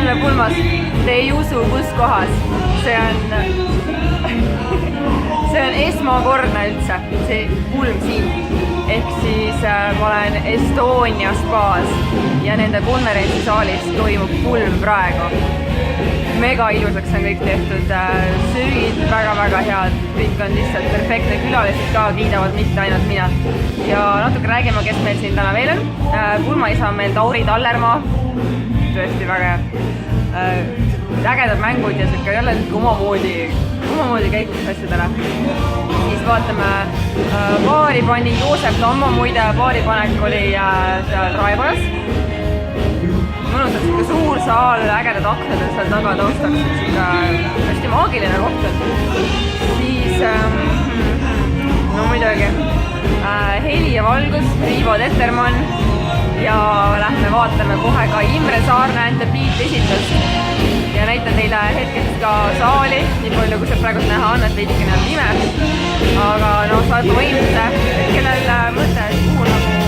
selle pulmas. Te ei usu, kus kohas. See on esmakordne üldse, see pulm siin. Ehk siis ma olen Estonia spaas ja nende konverentsisaalis toimub pulm praegu. Mega ilusaks on kõik tehtud, söögid väga-väga head, kõik on lihtsalt perfektne, külalised ka kiidavad, mitte ainult mina. Ja natuke räägime, kes meil siin täna veel on. Pulmaisa on meil Tauri Tallermaa, tõesti väga ägedad mängud ja siuke jälle omamoodi käitus asjadele. Siis vaatame baari pani Joosep Lammo, muide baaripanek oli seal Raekojas. Mõnusalt siuke suur saal, ägedad aknad on seal taga taustaks, siuke hästi maagiline koht on. Siis, no muidugi, heli ja valgus, Riivo Tettermann ja lähme vaatame kohe ka Imre Saarnäänte Beat esitust ja näitan teile hetkest ka saali, nii palju kui see praegu näha on, et veidikene on pime, aga noh, saad võimsuse, kellel mõte, kuhu nagu